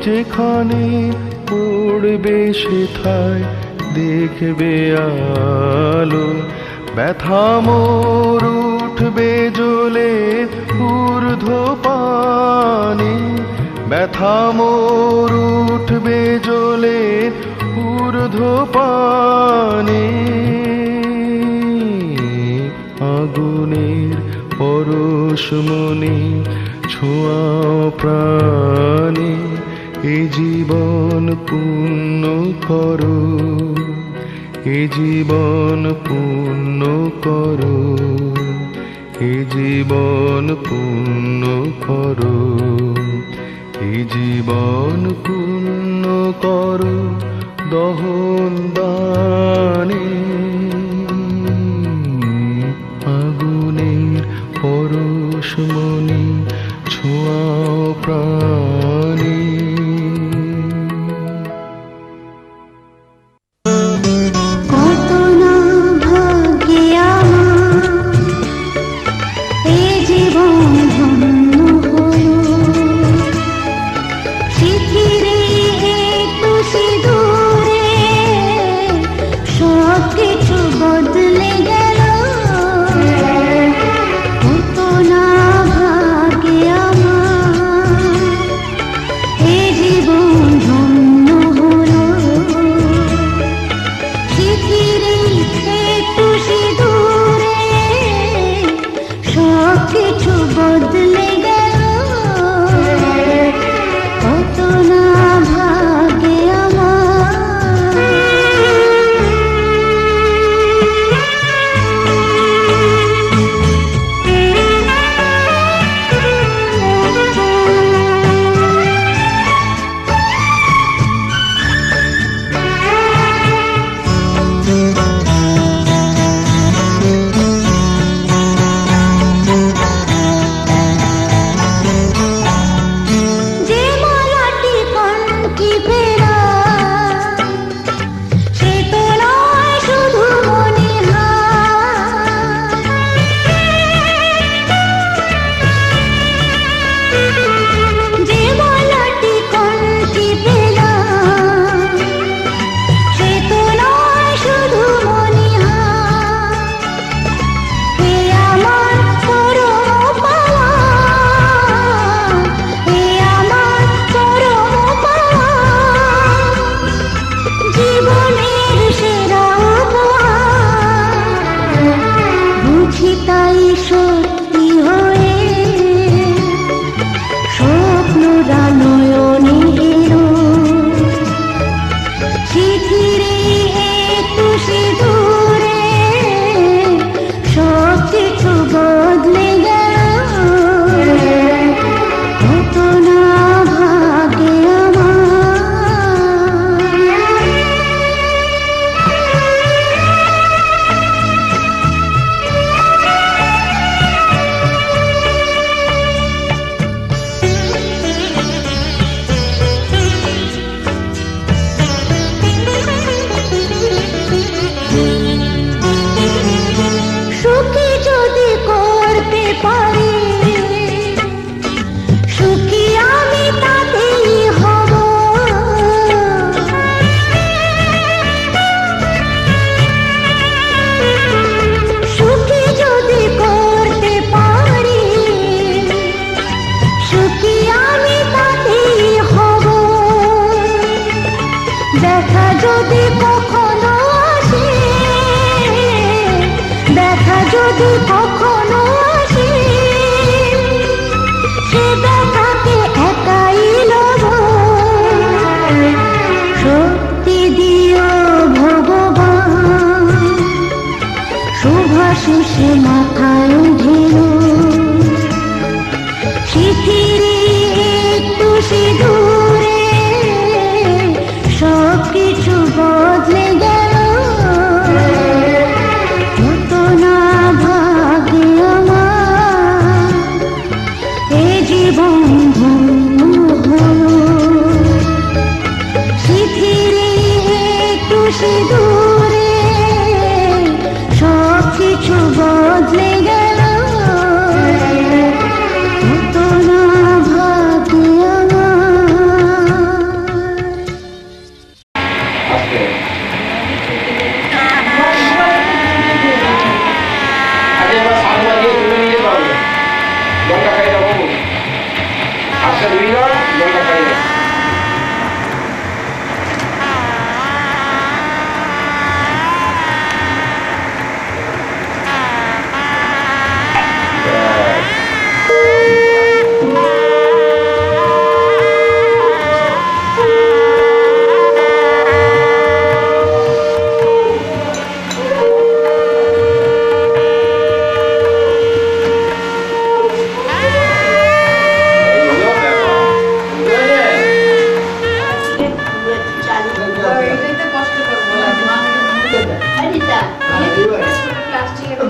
যেখানে পড়বে সেথায় দেখবে আলো, ব্যথা মোর উঠবে জ্বলে ঊর্ধ্বপানে, ব্যথা মোর উঠবে জ্বলে ঊর্ধ্বপানে। আগুনের পরশমণি ছোঁয়াও প্রাণে, এ জীবন পূর্ণ করো, এ জীবন পূর্ণ করো, এ জীবন পূর্ণ করো, এ জীবন পূর্ণ করো দহন দানে। আগুনের পরশমণি ছোঁয়াও প্রাণে। কত না ভাগ্য আমার।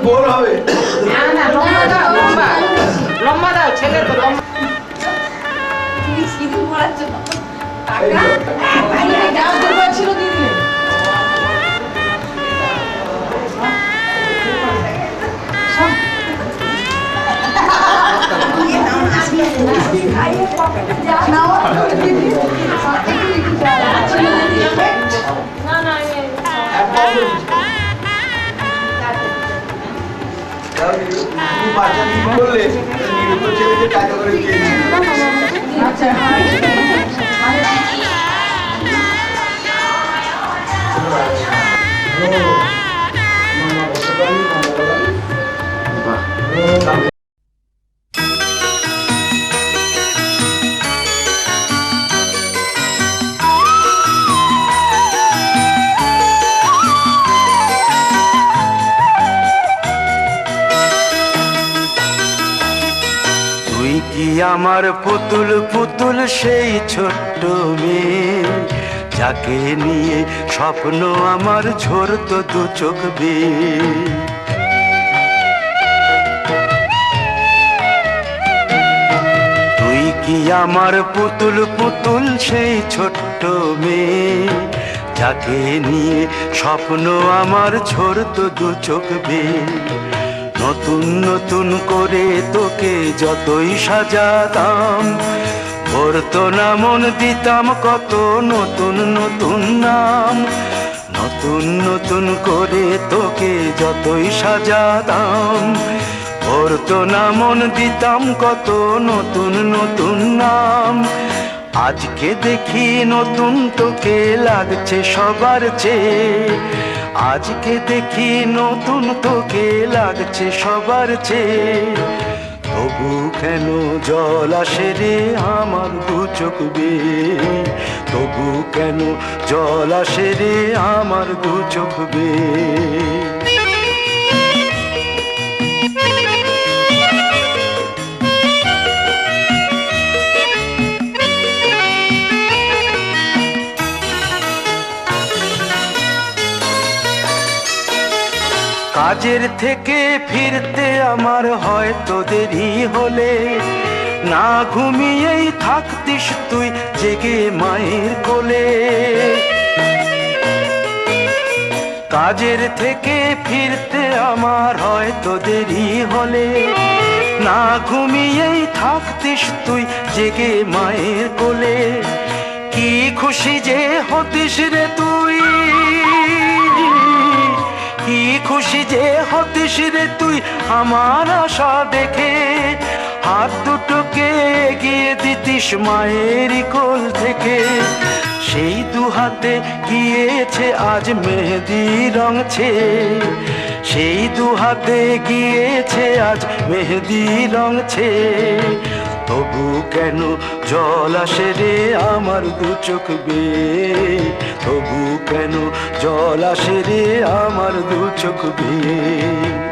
গোল হবে। না না, লম্বা দাও, লম্বা লম্বা দাও, ছেলের তো লম্বা। তুমি সিঁদুর পরার জন্য টাকা যাও, দুর্বল ছিল দিয়ে দিলে। দিয়ে দাও না, আমি খাইয়ে পকেটে যা নাও না না, তুমি বাচ্চা নিয়ে বললে নিরুদ্ধ ছেলেকে টাকা করে দিয়ে দিচ্ছি। আচ্ছা তুই কি আমার পুতুল পুতুল সেই ছোট্ট মেয়ে, যাকে নিয়ে স্বপ্ন আমার ঝরতো দু চোখ বেয়ে। তুই কি আমার পুতুল পুতুল সেই ছোট্ট মেয়ে, যাকে নিয়ে স্বপ্ন আমার ঝরতো দু চোখ বেয়ে। নতুন নতুন করে তোকে যতই সাজাতাম, ভরতো না মন দিতাম কত নতুন নতুন নাম। নতুন নতুন করে তোকে যতই সাজাতাম, ভরতো না মন দিতাম কত নতুন নতুন নাম। আজকে দেখি নতুন তোকে লাগছে সবার চেয়ে, আজকে দেখি নতুন তোকে লাগছে সবার চেয়ে। তবু কেন জল আসে রে আমার দু চোখ বেয়ে, তবু কেন জল আসে রে আমার দু চোখ বেয়ে। কাজের থেকে ফিরতে আমার হয়তো দেরি হলে, না ঘুমিয়েই থাকতিস তুই জেগে মায়ের কোলে। কাজের থেকে ফিরতে আমার হয়তো দেরি হলে, না ঘুমিয়েই থাকতিস তুই জেগে মায়ের কোলে। কি খুশি যে হতিস রে তুই, কি খুশি যে হতিস রে তুই আমার আশা দেখে। হাত দুটোকে এগিয়ে দিতিস মায়ের কোল থেকে, সেই দু হাতে গিয়েছে আজ মেহেদি রং ছেয়ে। সেই দু হাতে গিয়েছে আজ মেহেদি রং ছেয়ে। তবু কেন জল আসে রে আমার দু চোখ বেয়ে, তবু কেন জল আসে রে আমার দু চোখ বেয়ে।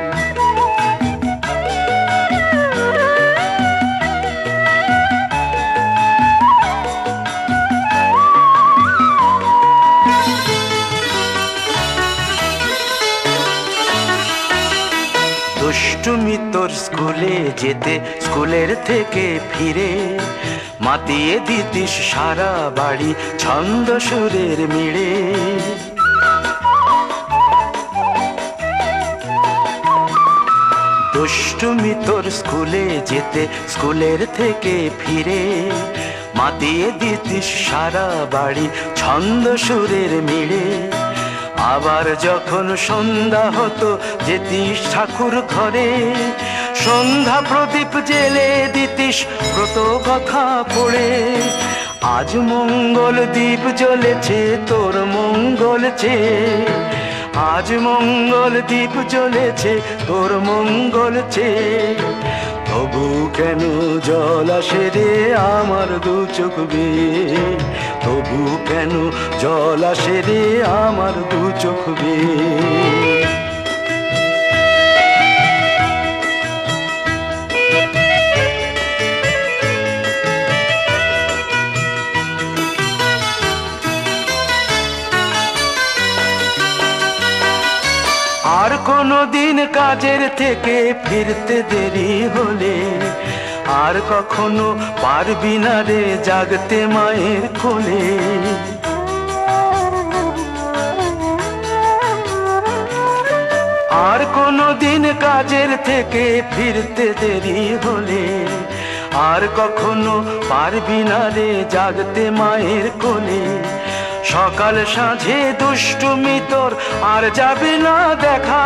দুষ্টুমি তোর স্কুলে যেতে, স্কুলের থেকে ফিরে মাতিয়ে দিতিস সারা বাড়ি ছন্দ সুরের মিড়ে। দুষ্টুমি তোর স্কুলে যেতে, স্কুলের থেকে ফিরে মাতিয়ে দিতিস সারা বাড়ি ছন্দ সুরের মিড়ে। আবার যখন সন্ধ্যা হতো যেতিস ঠাকুর ঘরে, সন্ধ্যা প্রদীপ জেলে দিতিস ব্রত কথা পড়ে। আজ মঙ্গল দ্বীপ জ্বলেছে তোর মঙ্গল চেয়ে, আজ মঙ্গল দ্বীপ জ্বলেছে তোর মঙ্গল চেয়ে। তবু কেন জল আসে রে আমার দু চোখ বেয়ে, তবু কেন জল আসে রে আমার দু চোখ বেয়ে। আর কোনো দিন কাজের থেকে ফিরতে দেরি হলে আর কখনো পারবি না রে জাগতে মায়ের কোলে। আর কোনো দিন কাজের থেকে ফিরতে দেরি হলে আর কখনো পারবি না রে জাগতে মায়ের কোলে। সকাল সাঁঝে দুষ্টুমি তোর আর যাবে না দেখা,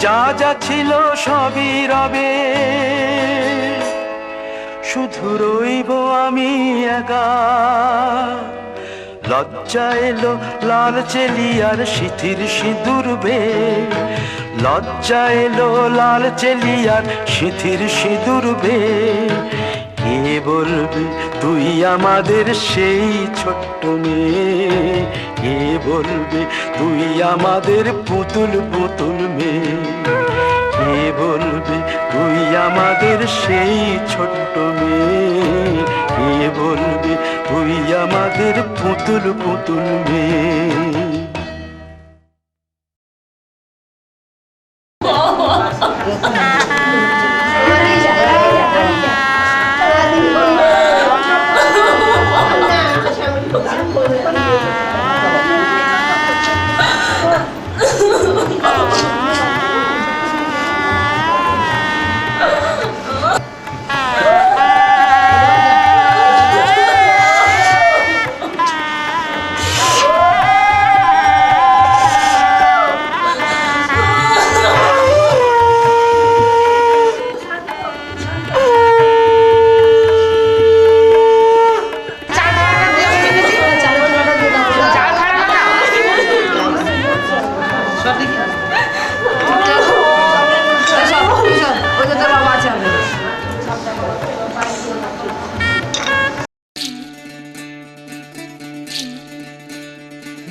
যা যা ছিল সবই রবে, শুধু রইব আমি একা। লজ্জা এলো লাল চেলিয়ার সিথির সিঁদুর বে, লজ্জা এলো লাল চেলিয়ার সিথির সিঁদুর বে। কে বলবে তুই আমাদের সেই ছোট্ট মেয়ে, কে বলবে তুই আমাদের পুতুল পুতুল মেয়ে, কে বলবে তুই আমাদের সেই ছোট্ট মেয়ে, কে বলবে তুই আমাদের পুতুল পুতুল মেয়ে।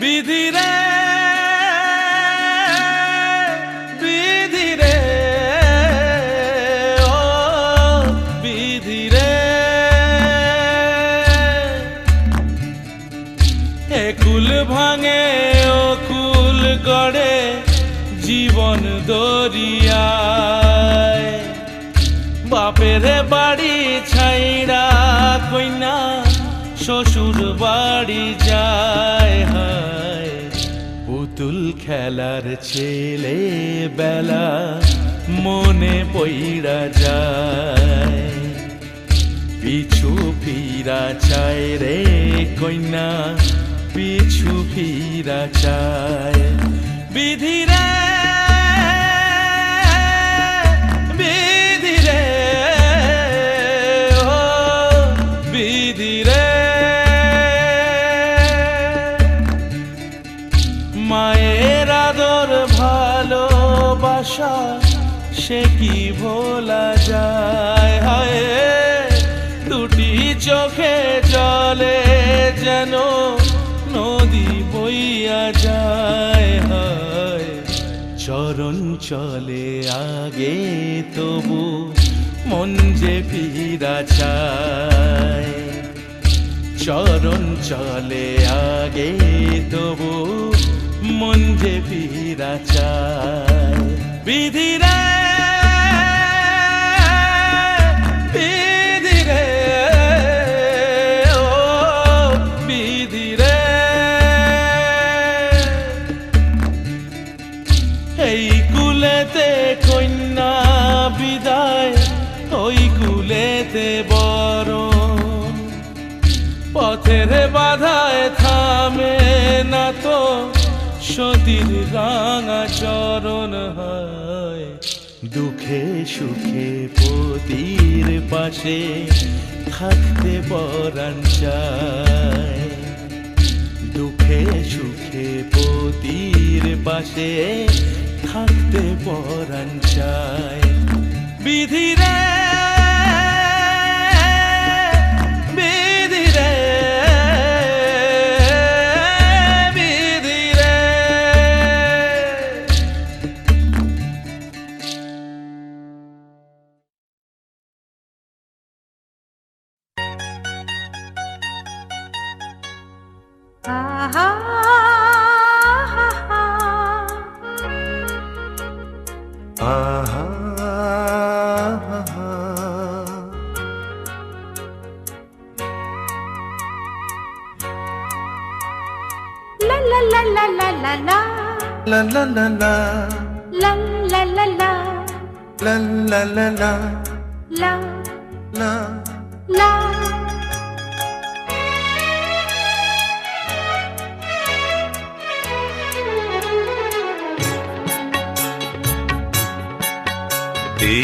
বিধিরে বিধিরে ও বিধিরে, একুল ভাঙে ও কুল গড়ে জীবন দরিয়ায়। বাপের বাড়ি ছাইড়া কইনা শ্বশুর বাড়ি যায়, হায় পুতুল খেলার ছেলে বেলা মনে পইড়া যায়। পিছু ফিরা চায় রে কইনা, পিছু ফিরা চায়। বিধিরে বিধিরে ও বিধিরে, মায়ের আদর ভালোবাসা সে কি ভোলা যায়। হায় দুটি চোখে জলে যেন নদী বইয়া যায়। হায় চরণ চলে আগে তবু মন যে ফিরা চায়, চরণ চলে আগে তবু মন যে ফিরা চায়। বিধিরে বিধিরে ও বিধিরে, এই কুলেতে কন্যা বিদায়, ওই কুলেতে বরণ। পথের বাধায় থামে না তো সতীর রাঙা চরণ, হয় দুঃখে সুখে পতির পাশে থাকতে পরাণ চায়। দুঃখে সুখে পতির পাশে থাকতে পরাণ চায়। বিধিরে বিধিরে বিধিরে, la la la la la la. La la la la. La la la la. La la la la. La La. la. এই